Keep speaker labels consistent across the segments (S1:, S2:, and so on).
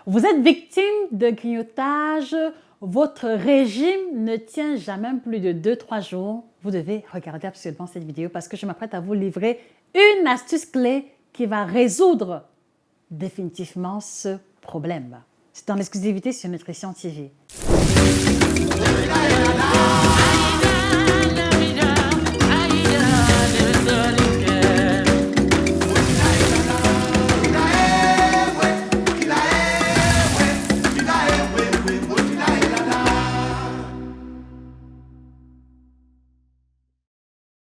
S1: Vous êtes victime de grignotage, votre régime ne tient jamais plus de 2-3 jours. Vous devez regarder absolument cette vidéo parce que je m'apprête à vous livrer une astuce clé qui va résoudre définitivement ce problème. C'est en exclusivité sur Nutrition TV.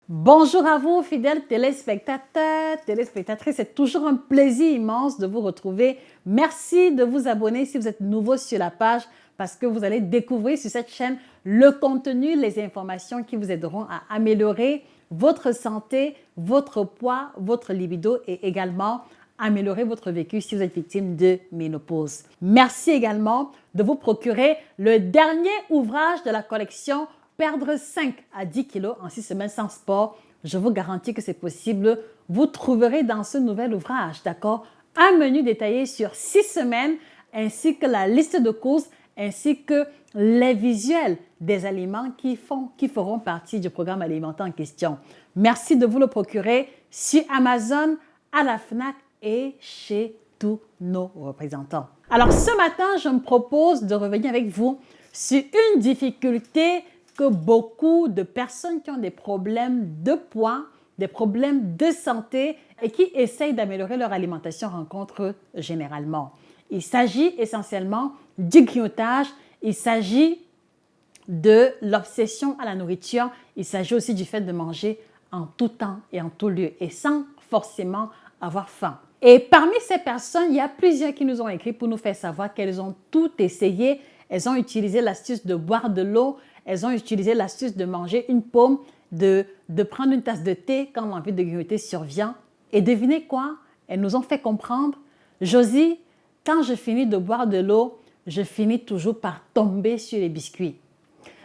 S1: Bonjour à vous, fidèles téléspectateurs, téléspectatrices. C'est toujours un plaisir immense de vous retrouver. Merci de vous abonner si vous êtes nouveau sur la page parce que vous allez découvrir sur cette chaîne le contenu, les informations qui vous aideront à améliorer votre santé, votre poids, votre libido et également améliorer votre vécu si vous êtes victime de ménopause. Merci également de vous procurer le dernier ouvrage de la collection Perdre 5 à 10 kilos en 6 semaines sans sport. Je vous garantis que c'est possible. Vous trouverez dans ce nouvel ouvrage, d'accord, un menu détaillé sur 6 semaines ainsi que la liste de courses ainsi que les visuels des aliments qui feront partie du programme alimentaire en question. Merci de vous le procurer sur Amazon, à la FNAC et chez tous nos représentants. Alors ce matin, je me propose de revenir avec vous sur une difficulté que beaucoup de personnes qui ont des problèmes de poids, des problèmes de santé et qui essayent d'améliorer leur alimentation rencontrent généralement. Il s'agit essentiellement du grignotage, il s'agit de l'obsession à la nourriture, il s'agit aussi du fait de manger en tout temps et en tout lieu et sans forcément avoir faim. Et parmi ces personnes, il y a plusieurs qui nous ont écrit pour nous faire savoir qu'elles ont tout essayé. Elles ont utilisé l'astuce de boire de l'eau, elles ont utilisé l'astuce de manger une pomme, de prendre une tasse de thé quand l'envie de grignoter survient. Et devinez quoi? Elles nous ont fait comprendre, Josie, quand je finis de boire de l'eau, je finis toujours par tomber sur les biscuits.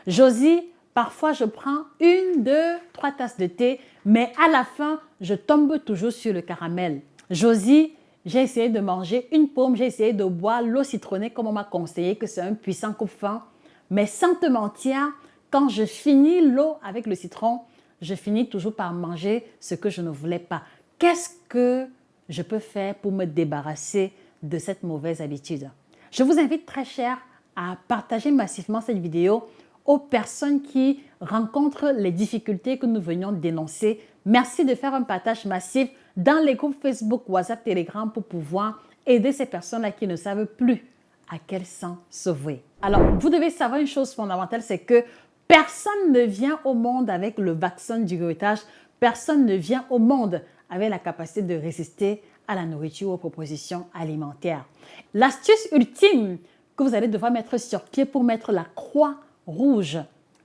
S1: Josie, parfois je prends 1, 2, 3 tasses de thé, mais à la fin, je tombe toujours sur le caramel. Josie, j'ai essayé de manger une pomme, j'ai essayé de boire l'eau citronnée comme on m'a conseillé que c'est un puissant coupe-faim. Mais sans te mentir, quand je finis l'eau avec le citron, je finis toujours par manger ce que je ne voulais pas. Qu'est-ce que je peux faire pour me débarrasser de cette mauvaise habitude? Je vous invite très cher à partager massivement cette vidéo aux personnes qui rencontrent les difficultés que nous venions de dénoncer. Merci de faire un partage massif dans les groupes Facebook, WhatsApp, Telegram pour pouvoir aider ces personnes-là qui ne savent plus à quel sang se vouer. Alors, vous devez savoir une chose fondamentale, c'est que personne ne vient au monde avec le vaccin du grignotage, personne ne vient au monde avec la capacité de résister à la nourriture ou aux propositions alimentaires. L'astuce ultime que vous allez devoir mettre sur pied pour mettre la croix rouge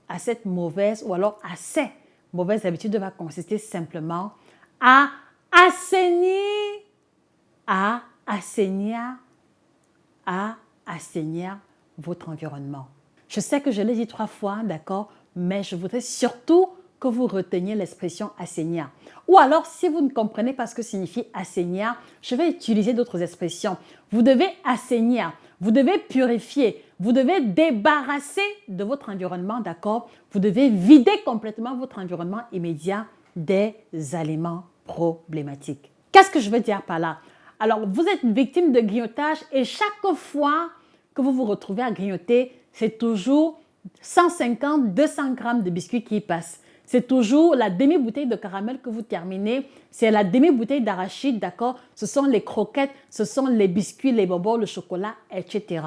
S1: à cette mauvaise ou alors à ces mauvaises habitudes va consister simplement à assainir votre environnement. Je sais que je l'ai dit 3 fois, d'accord, mais je voudrais surtout que vous reteniez l'expression assainir. Ou alors, si vous ne comprenez pas ce que signifie assainir, je vais utiliser d'autres expressions. Vous devez assainir, vous devez purifier, vous devez débarrasser de votre environnement, d'accord? Vous devez vider complètement votre environnement immédiat des aliments problématiques. Qu'est-ce que je veux dire par là? Alors, vous êtes victime de grignotage et chaque fois que vous vous retrouvez à grignoter, c'est toujours 150, 200 grammes de biscuits qui passent. C'est toujours la demi-bouteille de caramel que vous terminez. C'est la demi-bouteille d'arachide, d'accord? Ce sont les croquettes, ce sont les biscuits, les bonbons, le chocolat, etc.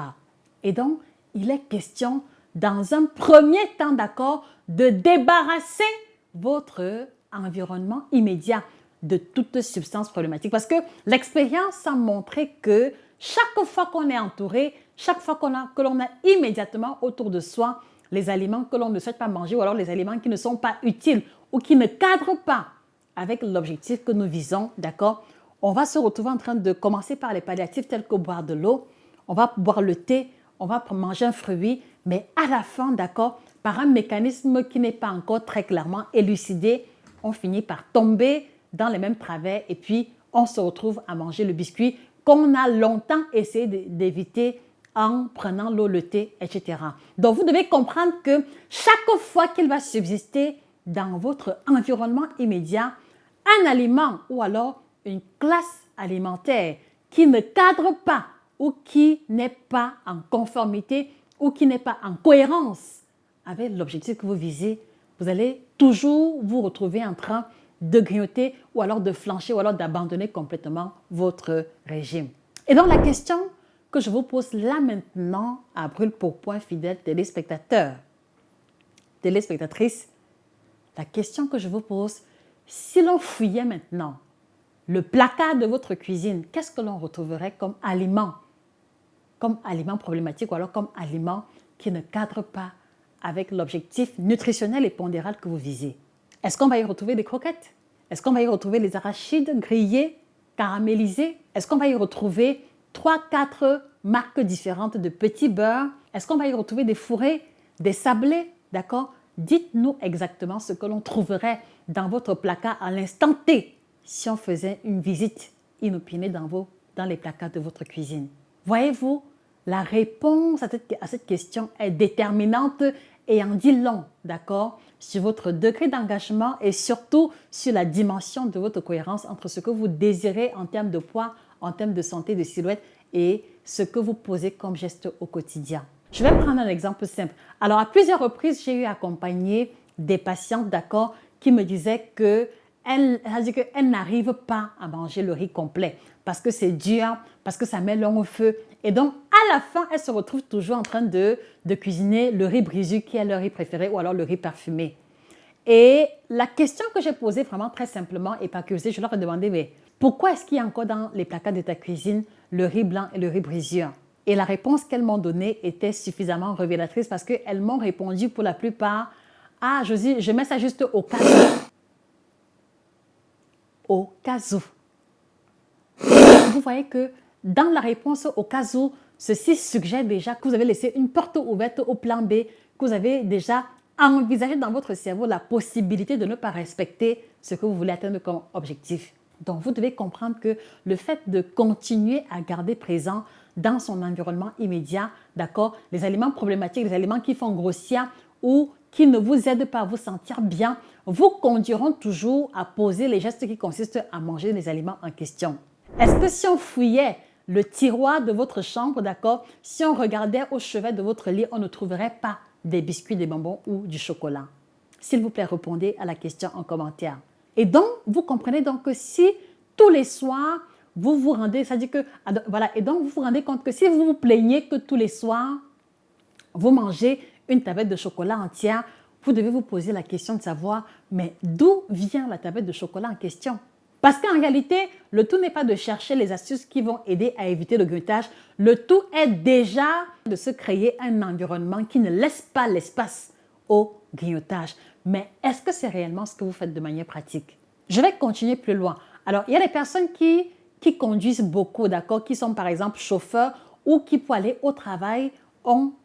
S1: Et donc, il est question, dans un premier temps, d'accord, de débarrasser votre environnement immédiat de toute substance problématique. Parce que l'expérience a montré que chaque fois qu'on est entouré, chaque fois que l'on a immédiatement autour de soi les aliments que l'on ne souhaite pas manger ou alors les aliments qui ne sont pas utiles ou qui ne cadrent pas avec l'objectif que nous visons, d'accord, on va se retrouver en train de commencer par les palliatifs tels que boire de l'eau, on va boire le thé, on va manger un fruit, mais à la fin, d'accord, par un mécanisme qui n'est pas encore très clairement élucidé, on finit par tomber dans les mêmes travers et puis on se retrouve à manger le biscuit qu'on a longtemps essayé d'éviter en prenant l'eau, le thé, etc. Donc, vous devez comprendre que chaque fois qu'il va subsister dans votre environnement immédiat un aliment ou alors une classe alimentaire qui ne cadre pas ou qui n'est pas en conformité ou qui n'est pas en cohérence avec l'objectif que vous visez, vous allez toujours vous retrouver en train de grignoter ou alors de flancher ou alors d'abandonner complètement votre régime. Et donc la question que je vous pose là maintenant à brûle pour point, fidèles téléspectateurs, téléspectatrices, la question que je vous pose, si l'on fouillait maintenant le placard de votre cuisine, qu'est-ce que l'on retrouverait comme aliment problématique ou alors comme aliment qui ne cadre pas avec l'objectif nutritionnel et pondéral que vous visez? Est-ce qu'on va y retrouver des croquettes? Est-ce qu'on va y retrouver les arachides grillés, caramélisés? Est-ce qu'on va y retrouver 3-4 marques différentes de petits beurres? Est-ce qu'on va y retrouver des fourrés, des sablés? D'accord? Dites-nous exactement ce que l'on trouverait dans votre placard à l'instant T si on faisait une visite inopinée dans les placards de votre cuisine. Voyez-vous, la réponse à cette question est déterminante et en dit long, d'accord, sur votre degré d'engagement et surtout sur la dimension de votre cohérence entre ce que vous désirez en termes de poids, en termes de santé, de silhouette et ce que vous posez comme geste au quotidien. Je vais prendre un exemple simple. Alors, à plusieurs reprises, j'ai eu accompagné des patientes, d'accord, qui me disaient qu'elles n'arrivent pas à manger le riz complet parce que c'est dur, parce que ça met long au feu. Et donc, à la fin, elles se retrouvent toujours en train de cuisiner le riz brissu qui est leur riz préféré ou alors le riz parfumé. Et la question que j'ai posée vraiment très simplement et par curiosité, je leur ai demandé, mais pourquoi est-ce qu'il y a encore dans les placards de ta cuisine le riz blanc et le riz brissu? Et la réponse qu'elles m'ont donnée était suffisamment révélatrice parce qu'elles m'ont répondu pour la plupart, « Ah, Josie, je mets ça juste au cas où. » Au cas où. Vous voyez que dans la réponse au cas où, ceci suggère déjà que vous avez laissé une porte ouverte au plan B, que vous avez déjà envisagé dans votre cerveau la possibilité de ne pas respecter ce que vous voulez atteindre comme objectif. Donc, vous devez comprendre que le fait de continuer à garder présent dans son environnement immédiat, d'accord, les aliments problématiques, les aliments qui font grossir ou qui ne vous aident pas à vous sentir bien, vous conduiront toujours à poser les gestes qui consistent à manger les aliments en question. Est-ce que si on fouillait le tiroir de votre chambre, d'accord, si on regardait au chevet de votre lit, on ne trouverait pas des biscuits, des bonbons ou du chocolat? S'il vous plaît, répondez à la question en commentaire. Et donc, vous comprenez donc que si tous les soirs, vous vous rendez, ça dit que, voilà, et donc vous vous rendez compte que si vous vous plaignez que tous les soirs, vous mangez une tablette de chocolat entière, vous devez vous poser la question de savoir, mais d'où vient la tablette de chocolat en question? Parce qu'en réalité, le tout n'est pas de chercher les astuces qui vont aider à éviter le grignotage. Le tout est déjà de se créer un environnement qui ne laisse pas l'espace au grignotage. Mais est-ce que c'est réellement ce que vous faites de manière pratique? Je vais continuer plus loin. Alors, il y a des personnes qui conduisent beaucoup, d'accord, qui sont par exemple chauffeurs ou qui pour aller au travail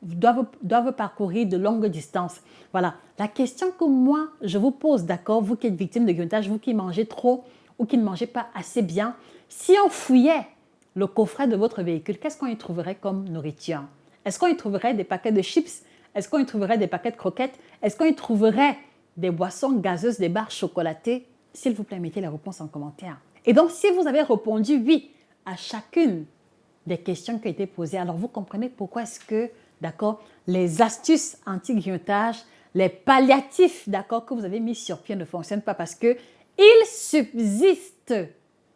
S1: doivent parcourir de longues distances. Voilà, la question que moi je vous pose, d'accord, vous qui êtes victime de grignotage, vous qui mangez trop ou qui ne mangez pas assez bien, si on fouillait le coffret de votre véhicule, qu'est-ce qu'on y trouverait comme nourriture? Est-ce qu'on y trouverait des paquets de chips? Est-ce qu'on y trouverait des paquets de croquettes? Est-ce qu'on y trouverait des boissons gazeuses, des barres chocolatées? S'il vous plaît, mettez les réponses en commentaire. Et donc, si vous avez répondu oui à chacune des questions qui ont été posées, alors vous comprenez pourquoi est-ce que, d'accord, les astuces anti-grignotage, les palliatifs, d'accord, que vous avez mis sur pied ne fonctionnent pas parce que il subsiste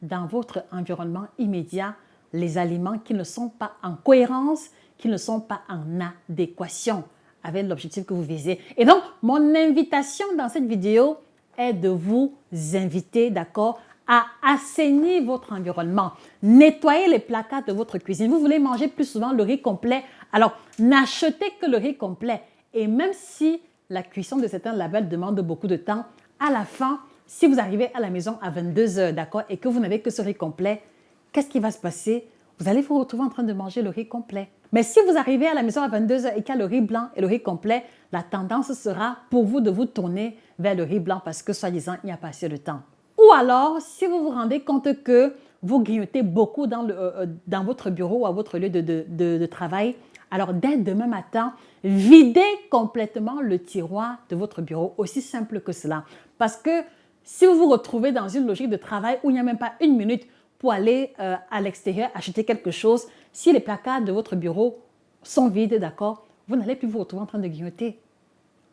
S1: dans votre environnement immédiat les aliments qui ne sont pas en cohérence, qui ne sont pas en adéquation avec l'objectif que vous visez. Et donc, mon invitation dans cette vidéo est de vous inviter, d'accord, à assainir votre environnement, nettoyer les placards de votre cuisine. Vous voulez manger plus souvent le riz complet, alors n'achetez que le riz complet. Et même si la cuisson de certains labels demande beaucoup de temps, à la fin, si vous arrivez à la maison à 22 h, d'accord, et que vous n'avez que ce riz complet, qu'est-ce qui va se passer? Vous allez vous retrouver en train de manger le riz complet. Mais si vous arrivez à la maison à 22 h et qu'il y a le riz blanc et le riz complet, la tendance sera pour vous de vous tourner vers le riz blanc parce que, soi-disant, il n'y a pas assez de temps. Ou alors, si vous vous rendez compte que vous grignotez beaucoup dans votre bureau ou à votre lieu de travail, alors dès demain matin, videz complètement le tiroir de votre bureau, aussi simple que cela. Parce que si vous vous retrouvez dans une logique de travail où il n'y a même pas une minute pour aller à l'extérieur acheter quelque chose, si les placards de votre bureau sont vides, d'accord, vous n'allez plus vous retrouver en train de grignoter.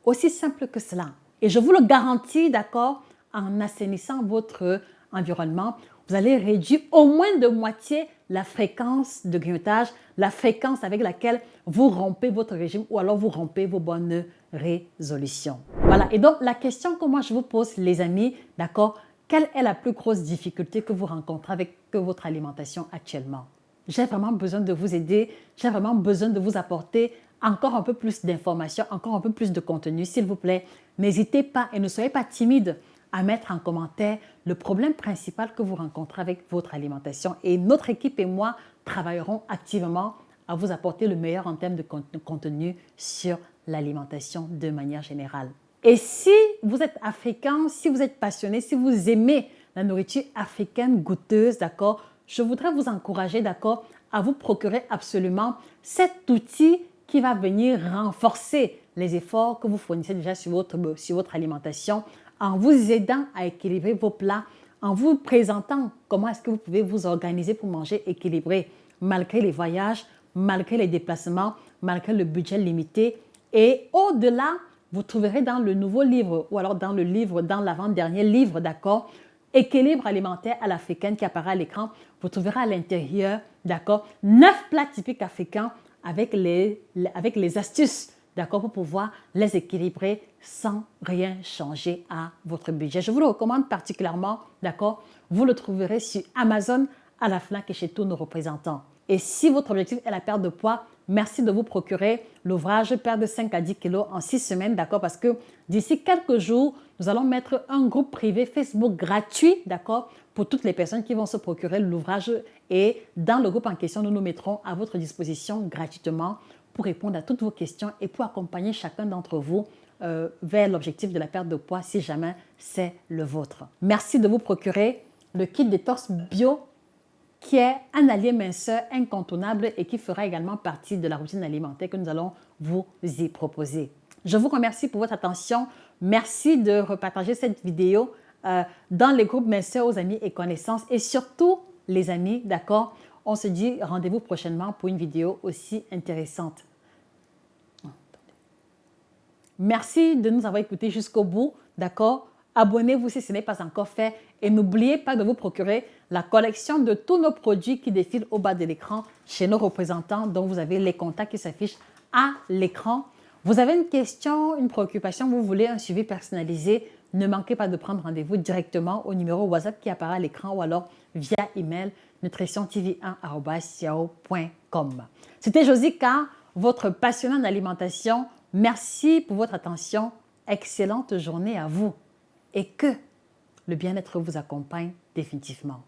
S1: Aussi simple que cela. Et je vous le garantis, d'accord, en assainissant votre environnement, vous allez réduire au moins de moitié la fréquence de grignotage, la fréquence avec laquelle vous rompez votre régime ou alors vous rompez vos bonnes résolutions. Voilà, et donc la question que moi je vous pose, les amis, d'accord, quelle est la plus grosse difficulté que vous rencontrez avec votre alimentation actuellement? J'ai vraiment besoin de vous aider, j'ai vraiment besoin de vous apporter encore un peu plus d'informations, encore un peu plus de contenu, s'il vous plaît. N'hésitez pas et ne soyez pas timide à mettre en commentaire le problème principal que vous rencontrez avec votre alimentation. Et notre équipe et moi travaillerons activement à vous apporter le meilleur en termes de contenu sur l'alimentation de manière générale. Et si vous êtes africain, si vous êtes passionné, si vous aimez la nourriture africaine goûteuse, d'accord, je voudrais vous encourager, d'accord, à vous procurer absolument cet outil qui va venir renforcer les efforts que vous fournissez déjà sur votre alimentation en vous aidant à équilibrer vos plats, en vous présentant comment est-ce que vous pouvez vous organiser pour manger équilibré malgré les voyages, malgré les déplacements, malgré le budget limité. Et au-delà, vous trouverez dans le nouveau livre ou alors dans l'avant-dernier livre, d'accord, Équilibre alimentaire à l'africaine qui apparaît à l'écran, vous trouverez à l'intérieur, d'accord, 9 plats typiques africains avec les astuces, d'accord, pour pouvoir les équilibrer sans rien changer à votre budget. Je vous le recommande particulièrement, d'accord, vous le trouverez sur Amazon, à la FNAC et chez tous nos représentants. Et si votre objectif est la perte de poids, merci de vous procurer l'ouvrage Perdre 5 à 10 kilos en 6 semaines, d'accord, parce que d'ici quelques jours, nous allons mettre un groupe privé Facebook gratuit, d'accord, pour toutes les personnes qui vont se procurer l'ouvrage. Et dans le groupe en question, nous nous mettrons à votre disposition gratuitement pour répondre à toutes vos questions et pour accompagner chacun d'entre vous vers l'objectif de la perte de poids si jamais c'est le vôtre. Merci de vous procurer le kit détox bio qui est un allié minceur incontournable et qui fera également partie de la routine alimentaire que nous allons vous y proposer. Je vous remercie pour votre attention. Merci de repartager cette vidéo dans les groupes minceurs aux amis et connaissances. Et surtout, les amis, d'accord, on se dit rendez-vous prochainement pour une vidéo aussi intéressante. Merci de nous avoir écoutés jusqu'au bout, d'accord? Abonnez-vous si ce n'est pas encore fait et n'oubliez pas de vous procurer la collection de tous nos produits qui défilent au bas de l'écran chez nos représentants dont vous avez les contacts qui s'affichent à l'écran. Vous avez une question, une préoccupation, vous voulez un suivi personnalisé, ne manquez pas de prendre rendez-vous directement au numéro WhatsApp qui apparaît à l'écran ou alors via email nutritiontv1@yahoo.com. C'était Josica, votre passionnée en alimentation. Merci pour votre attention. Excellente journée à vous. Et que le bien-être vous accompagne définitivement.